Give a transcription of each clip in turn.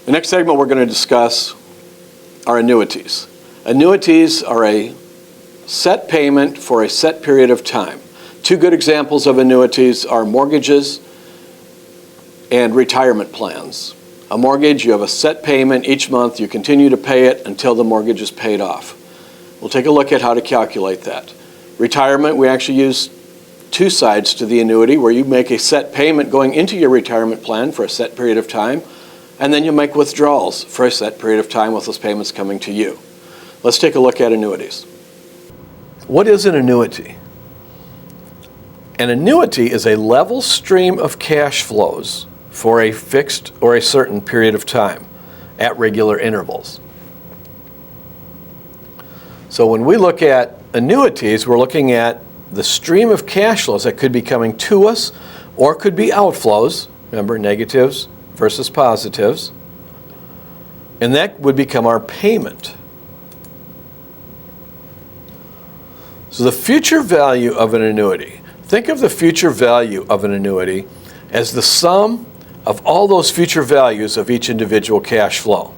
The next segment we're going to discuss are annuities. Annuities are a set payment for a set period of time. Two good examples of annuities are mortgages and retirement plans. A mortgage, you have a set payment each month. You continue to pay it until the mortgage is paid off. We'll take a look at how to calculate that. Retirement, we actually use two sides to the annuity where you make a set payment going into your retirement plan for a set period of time, and then you make withdrawals for a set period of time with those payments coming to you. Let's take a look at annuities. What is an annuity? An annuity is a level stream of cash flows for a fixed or a certain period of time at regular intervals. So when we look at annuities, we're looking at the stream of cash flows that could be coming to us or could be outflows. Remember, negatives versus positives. And that would become our payment. So the future value of an annuity, think of the future value of an annuity as the sum of all those future values of each individual cash flow.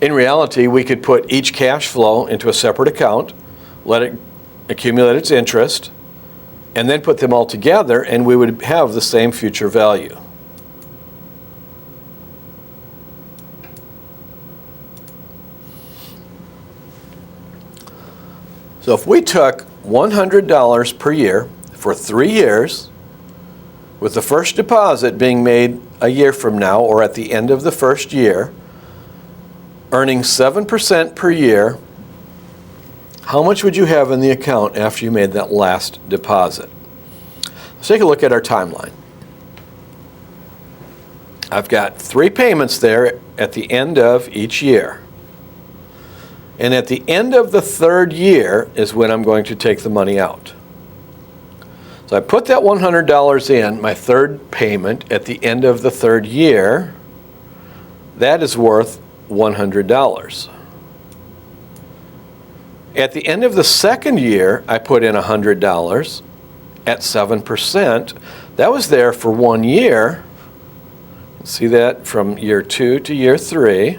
In reality, we could put each cash flow into a separate account, let it accumulate its interest, and then put them all together, and we would have the same future value. So if we took $100 per year for 3 years, with the first deposit being made a year from now or at the end of the first year, earning 7% per year, how much would you have in the account after you made that last deposit? Let's take a look at our timeline. I've got 3 payments there at the end of each year. And at the end of the 3rd year is when I'm going to take the money out. So I put that $100 in, my 3rd payment, at the end of the 3rd year. That is worth $100. At the end of the 2nd year, I put in $100 at 7%. That was there for 1 year. See that from year 2 to year 3.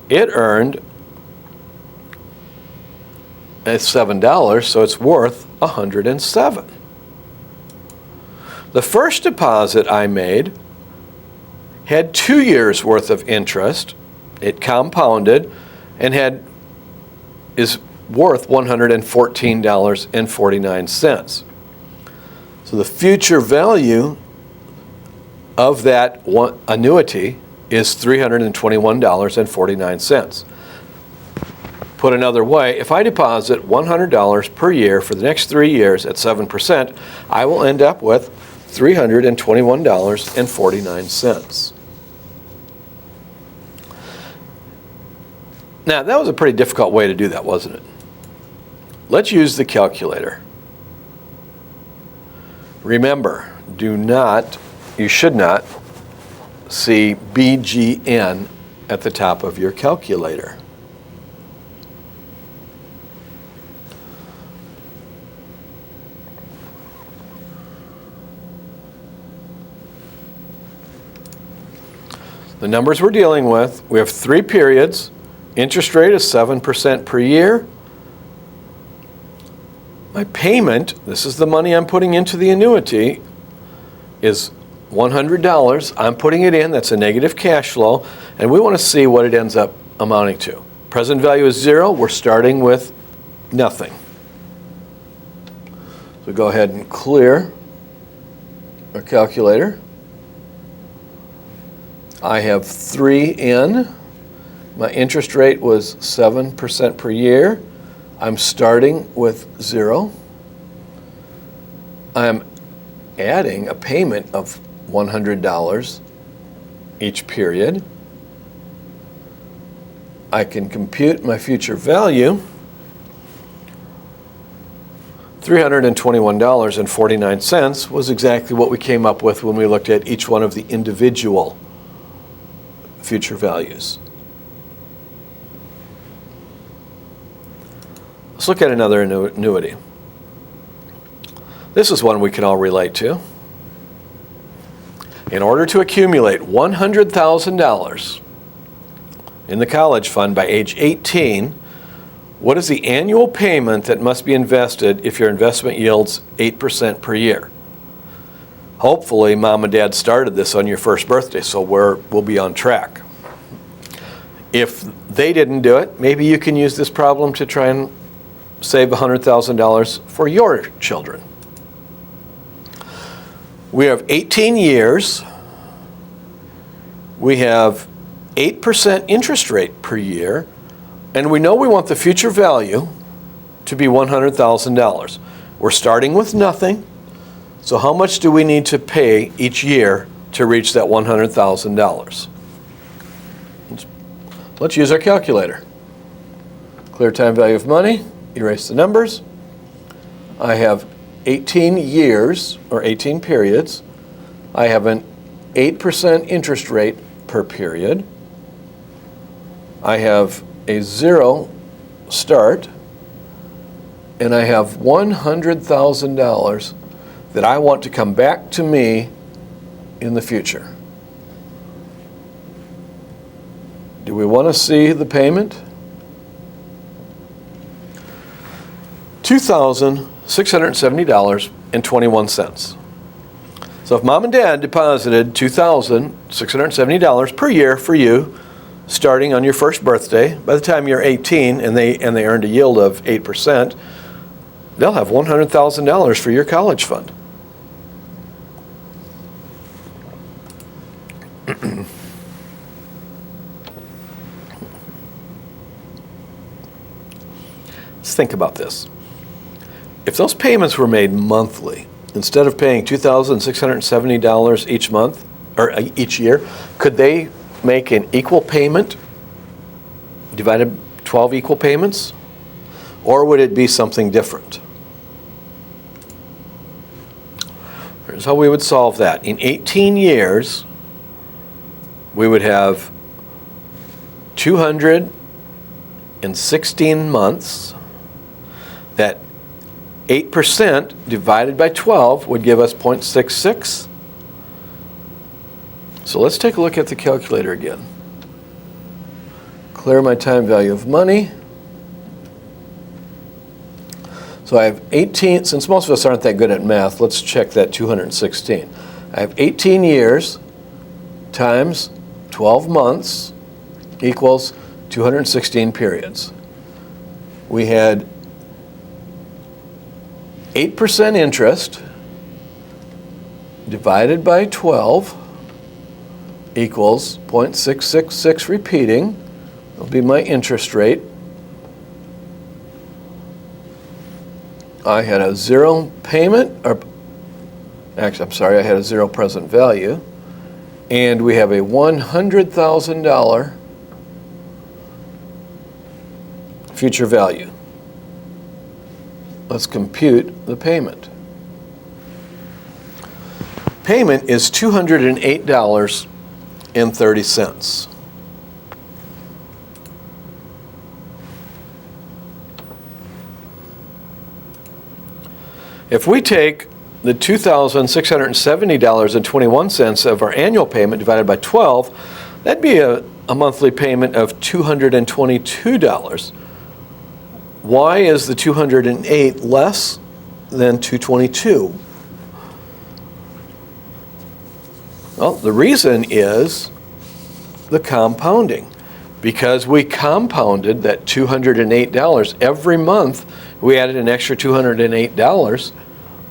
It earned it's $7, so it's worth $107. The first deposit I made had 2 years worth of interest. It compounded and is worth $114.49. So the future value of that annuity is $321.49. Put another way, if I deposit $100 per year for the next 3 years at 7%, I will end up with $321.49. Now, that was a pretty difficult way to do that, wasn't it? Let's use the calculator. Remember, you should not see BGN at the top of your calculator. The numbers we're dealing with, we have 3 periods. Interest rate is 7% per year. My payment, this is the money I'm putting into the annuity, is $100. I'm putting it in, that's a negative cash flow, and we want to see what it ends up amounting to. Present value is 0, we're starting with nothing. So go ahead and clear our calculator. I have 3 in. My interest rate was 7% per year. I'm starting with 0. I'm adding a payment of $100 each period. I can compute my future value. $321.49 was exactly what we came up with when we looked at each one of the individual future values. Let's look at another annuity. This is one we can all relate to. In order to accumulate $100,000 in the college fund by age 18, what is the annual payment that must be invested if your investment yields 8% per year? Hopefully, Mom and Dad started this on your first birthday, so we'll be on track. If they didn't do it, maybe you can use this problem to try and save $100,000 for your children. We have 18 years. We have 8% interest rate per year. And we know we want the future value to be $100,000. We're starting with nothing. So how much do we need to pay each year to reach that $100,000? Let's use our calculator. Clear time value of money, erase the numbers. I have 18 years, or 18 periods. I have an 8% interest rate per period. I have a 0 start, and I have $100,000 that I want to come back to me in the future. Do we want to see the payment? $2,670.21. So if Mom and Dad deposited $2,670 per year for you, starting on your first birthday, by the time you're 18 and they earned a yield of 8%, they'll have $100,000 for your college fund. Let's think about this. If those payments were made monthly, instead of paying $2,670 each month or each year, could they make an equal payment, divided 12 equal payments? Or would it be something different? Here's how we would solve that. In 18 years, we would have 216 months. That 8% divided by 12 would give us 0.66. So let's take a look at the calculator again. Clear my time value of money. So I have 18, since most of us aren't that good at math, let's check that 216. I have 18 years times 12 months equals 216 periods. We had 8% interest divided by 12 equals 0.666 repeating. That'll be my interest rate. I had a 0 payment, or actually, I'm sorry, I had a 0 present value. And we have a $100,000 future value. Let's compute the payment. Payment is $208.30. If we take the $2,670.21 of our annual payment divided by 12, that'd be a monthly payment of $222. Why is the 208 less than 222? Well, the reason is the compounding. Because we compounded that $208 every month, we added an extra $208,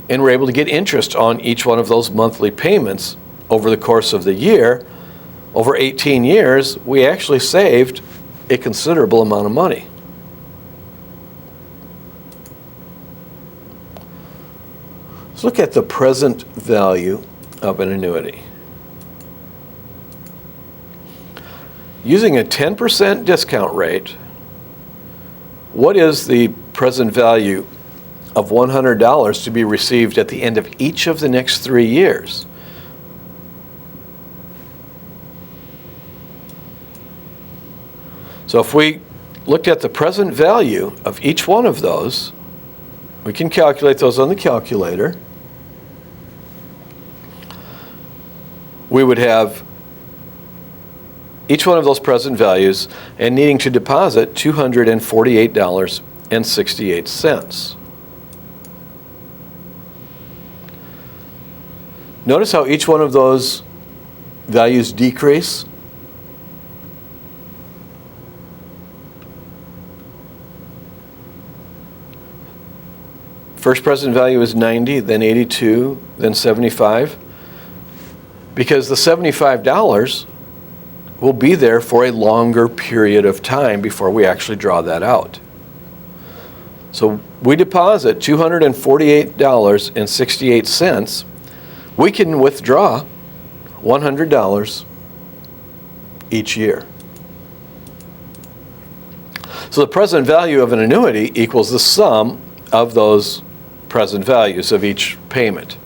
and we're able to get interest on each one of those monthly payments over the course of the year. Over 18 years, we actually saved a considerable amount of money. Let's look at the present value of an annuity. Using a 10% discount rate, what is the present value of $100 to be received at the end of each of the next 3 years. So if we looked at the present value of each one of those, we can calculate those on the calculator. We would have each one of those present values and needing to deposit $248.68. Notice how each one of those values decrease. First present value is 90, then 82, then 75. Because the $75 will be there for a longer period of time before we actually draw that out. So we deposit $248.68. We can withdraw $100 each year. So the present value of an annuity equals the sum of those present values of each payment.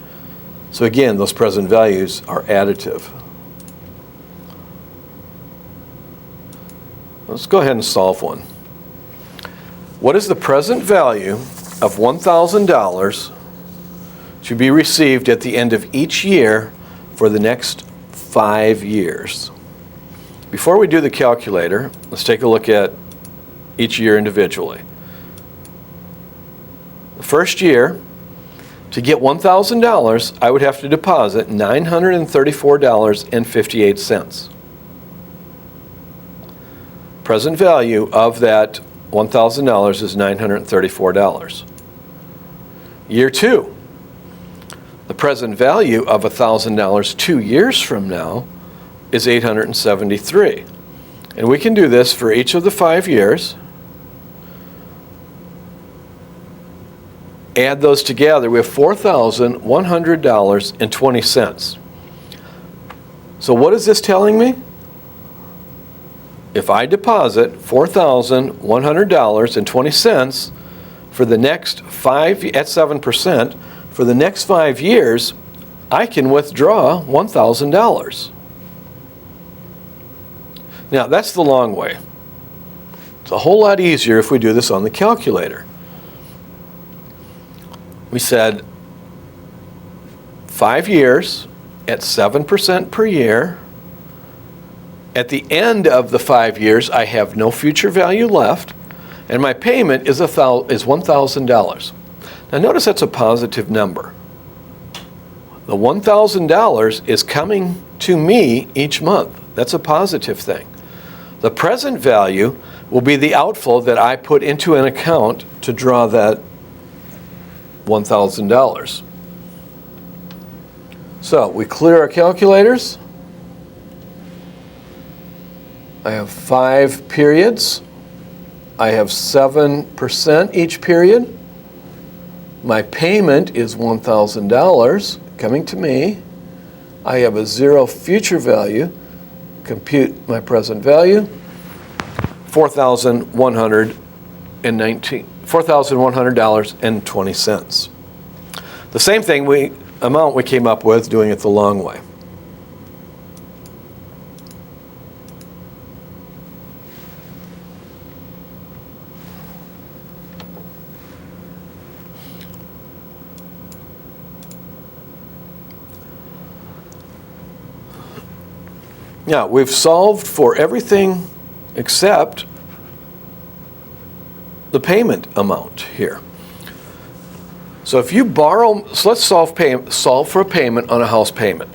So again, those present values are additive. Let's go ahead and solve one. What is the present value of $1,000 to be received at the end of each year for the next 5 years? Before we do the calculator, let's take a look at each year individually. The first year, to get $1,000, I would have to deposit $934.58. Present value of that $1,000 is $934. Year 2, the present value of $1,000 2 years from now is $873. And we can do this for each of the 5 years. Add those together, we have $4,100.20. So what is this telling me? If I deposit $4,100.20 for the next 5, at 7%, for the next 5 years, I can withdraw $1,000. Now, that's the long way. It's a whole lot easier if we do this on the calculator. We said 5 years at 7% per year. At the end of the 5 years, I have no future value left, and my payment is $1,000. Now notice that's a positive number. The $1,000 is coming to me each month. That's a positive thing. The present value will be the outflow that I put into an account to draw that $1,000. So we clear our calculators. I have 5 periods. I have 7% each period. My payment is $1,000 coming to me. I have a 0 future value. Compute my present value. $4,100.20. The same amount we came up with doing it the long way. Now, we've solved for everything except the payment amount here. So if you borrow, so let's solve for a payment on a house payment.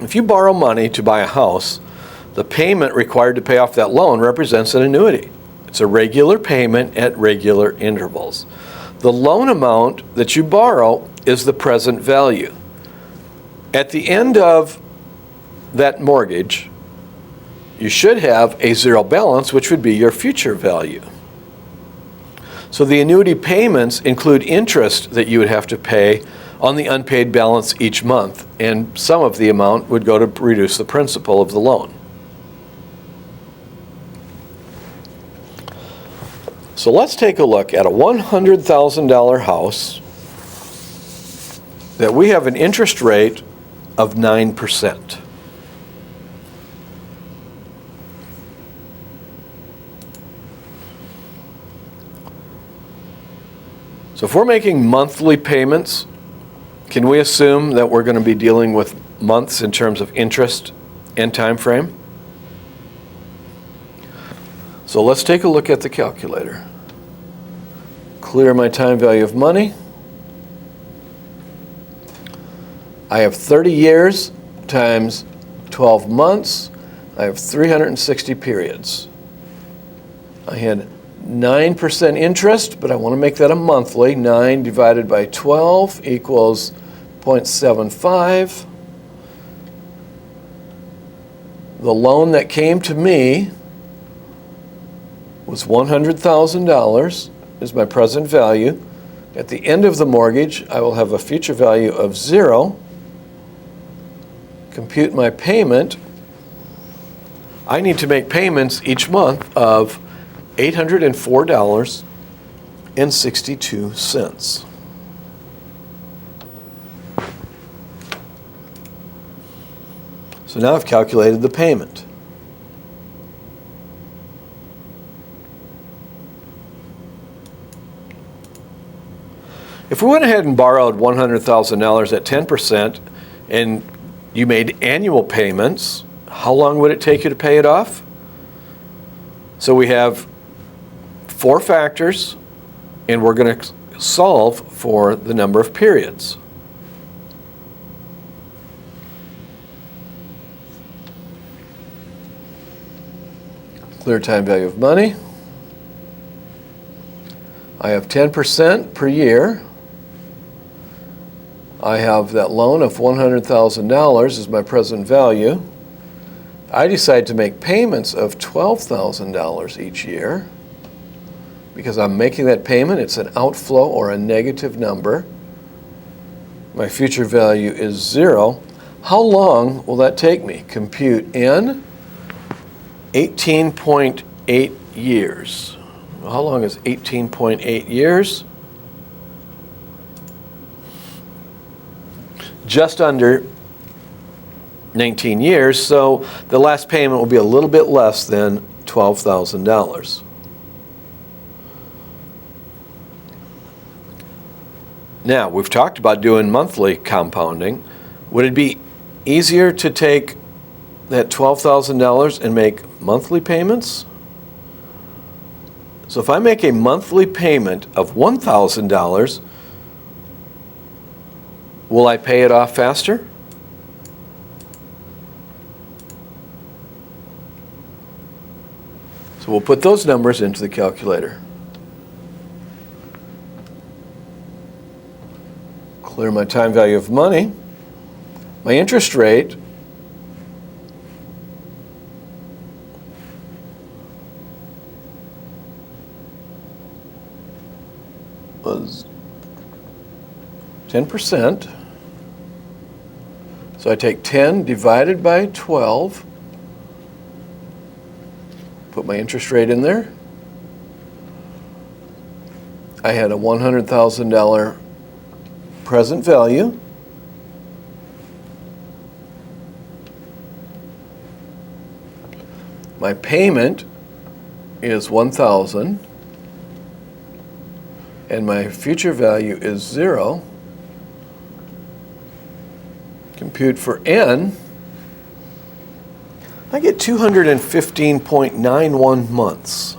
If you borrow money to buy a house, the payment required to pay off that loan represents an annuity. It's a regular payment at regular intervals. The loan amount that you borrow is the present value. At the end of that mortgage, you should have a 0 balance, which would be your future value. So the annuity payments include interest that you would have to pay on the unpaid balance each month, and some of the amount would go to reduce the principal of the loan. So let's take a look at a $100,000 house that we have an interest rate of 9%. So if we're making monthly payments, can we assume that we're going to be dealing with months in terms of interest and time frame? So let's take a look at the calculator. Clear my time value of money. I have 30 years times 12 months. I have 360 periods. I had 9% interest, but I want to make that a monthly. 9 divided by 12 equals 0.75. The loan that came to me was $100,000 is my present value. At the end of the mortgage, I will have a future value of 0. Compute my payment. I need to make payments each month of $804.62. So now I've calculated the payment. If we went ahead and borrowed $100,000 at 10% and you made annual payments, how long would it take you to pay it off? So we have 4 factors, and we're going to solve for the number of periods. Clear time value of money. I have 10% per year. I have that loan of $100,000 is my present value. I decide to make payments of $12,000 each year. Because I'm making that payment, it's an outflow or a negative number. My future value is 0. How long will that take me? Compute in 18.8 years. How long is 18.8 years? Just under 19 years, so the last payment will be a little bit less than $12,000. Now, we've talked about doing monthly compounding. Would it be easier to take that $12,000 and make monthly payments? So if I make a monthly payment of $1,000, will I pay it off faster? So we'll put those numbers into the calculator. Clear my time value of money. My interest rate was 10%. So I take 10 divided by 12, put my interest rate in there. I had a $100,000 present value. My payment is $1,000, and my future value is 0. Compute for N. I get 215.91 months.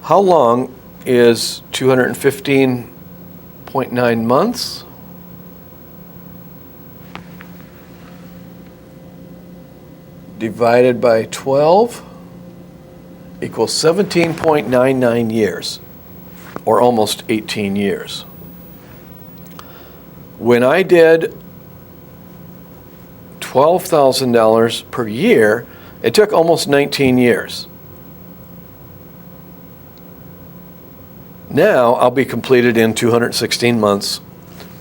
How long is 215.9 months? Divided by 12 equals 17.99 years, or almost 18 years. When I did $12,000 per year, it took almost 19 years. Now I'll be completed in 216 months,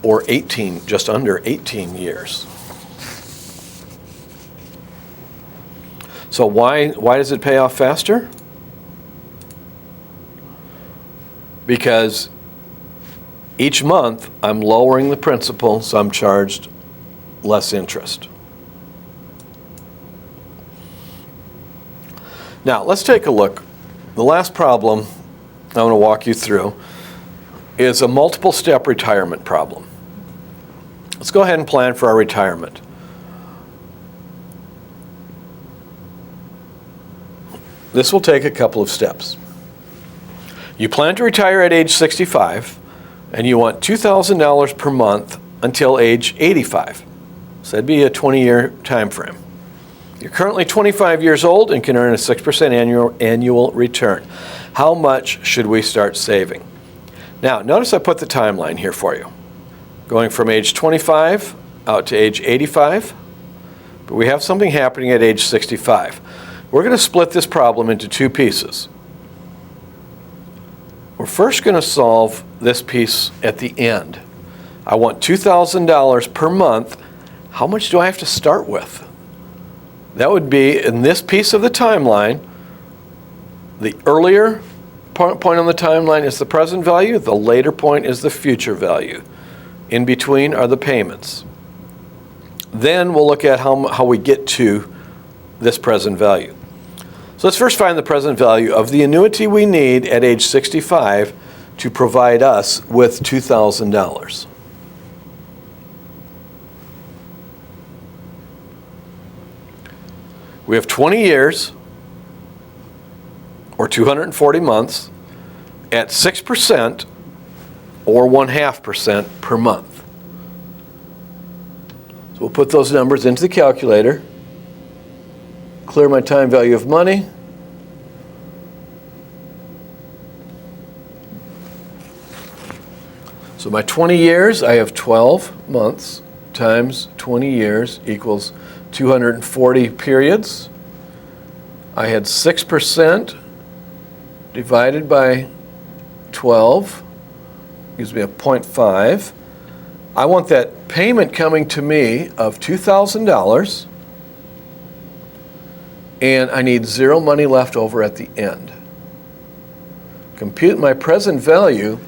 or just under 18 years. So why does it pay off faster? because each month I'm lowering the principal, so I'm charged less interest. Now, let's take a look. The last problem I want to walk you through is a multiple step retirement problem. Let's go ahead and plan for our retirement. This will take a couple of steps. You plan to retire at age 65, and you want $2,000 per month until age 85. So that'd be a 20-year time frame. You're currently 25 years old and can earn a 6% annual return. How much should we start saving? Now, notice I put the timeline here for you. Going from age 25 out to age 85, but we have something happening at age 65. We're going to split this problem into two pieces. We're first going to solve this piece at the end. I want $2,000 per month. How much do I have to start with? That would be, in this piece of the timeline, the earlier point on the timeline is the present value, the later point is the future value. In between are the payments. Then we'll look at how we get to this present value. So let's first find the present value of the annuity we need at age 65 to provide us with $2,000. We have 20 years, or 240 months, at 6% or 0.5% per month. So we'll put those numbers into the calculator, clear my time value of money, so my 20 years, I have 12 months times 20 years equals 240 periods. I had 6% divided by 12 gives me a 0.5. I want that payment coming to me of $2,000, and I need zero money left over at the end. Compute my present value.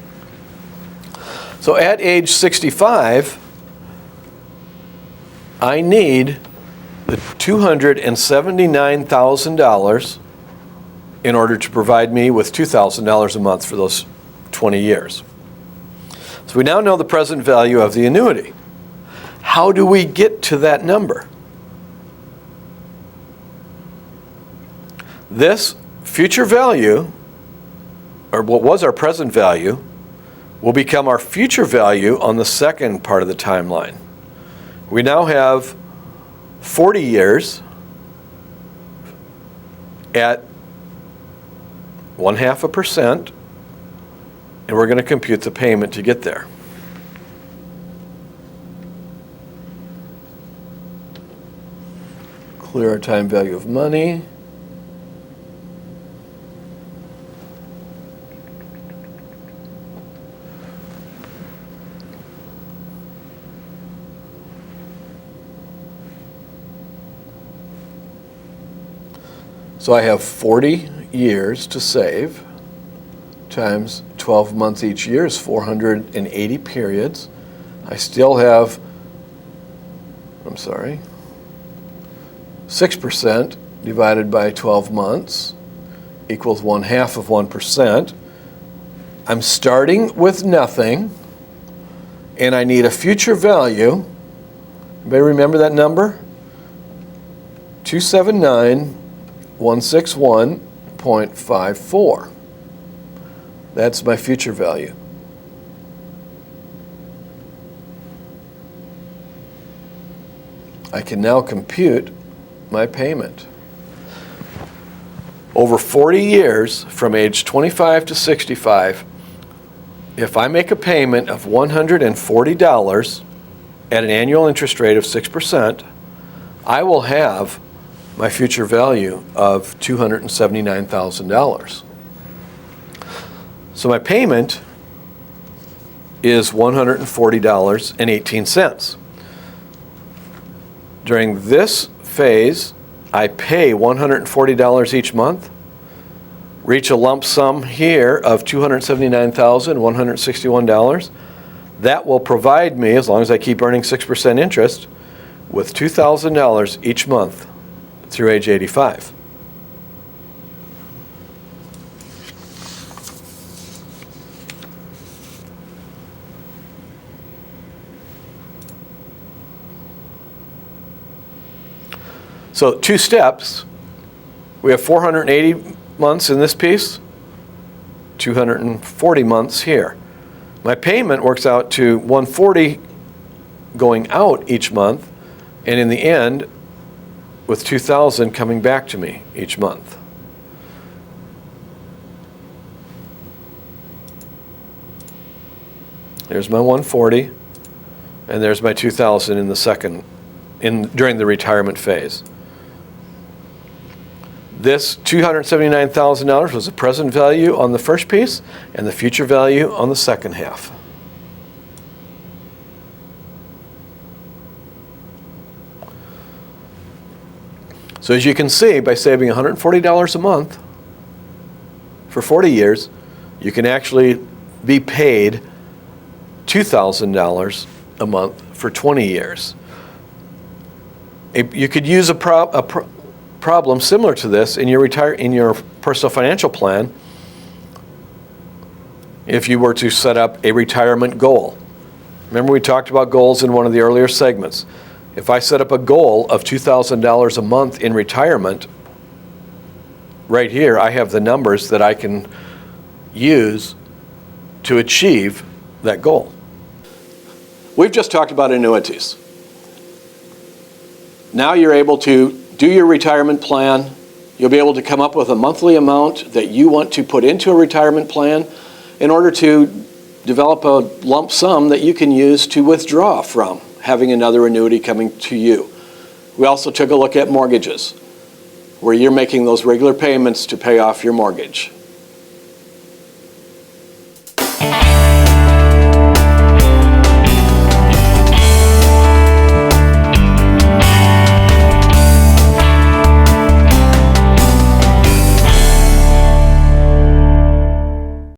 So at age 65, I need the $279,000 in order to provide me with $2,000 a month for those 20 years. So we now know the present value of the annuity. How do we get to that number? This future value, or what was our present value, will become our future value on the second part of the timeline. We now have 40 years at 0.5%, and we're going to compute the payment to get there. Clear our time value of money. So I have 40 years to save times 12 months each year is 480 periods. I still have, 6% divided by 12 months equals 1/2 of 1%. I'm starting with nothing, and I need a future value. Anybody remember that number? 279,161.54. That's my future value. I can now compute my payment. Over 40 years, from age 25 to 65, if I make a payment of $140 at an annual interest rate of 6%, I will have my future value of $279,000. So my payment is $140.18. During this phase, I pay $140 each month. reach a lump sum here of $279,161. That will provide me, as long as I keep earning 6% interest, with $2,000 each month through age 85. So 2 steps. We have 480 months in this piece, 240 months here. My payment works out to $140 going out each month, and in the end, with $2,000 coming back to me each month. There's my $140, and there's my $2,000 in the second, during the retirement phase. This $279,000 was the present value on the first piece and the future value on the second half. So as you can see, by saving $140 a month for 40 years, you can actually be paid $2,000 a month for 20 years. You could use a problem similar to this in your personal financial plan if you were to set up a retirement goal. Remember, we talked about goals in one of the earlier segments. If I set up a goal of $2,000 a month in retirement, right here I have the numbers that I can use to achieve that goal. We've just talked about annuities. Now you're able to do your retirement plan. You'll be able to come up with a monthly amount that you want to put into a retirement plan in order to develop a lump sum that you can use to withdraw from having another annuity coming to you. We also took a look at mortgages, where you're making those regular payments to pay off your mortgage.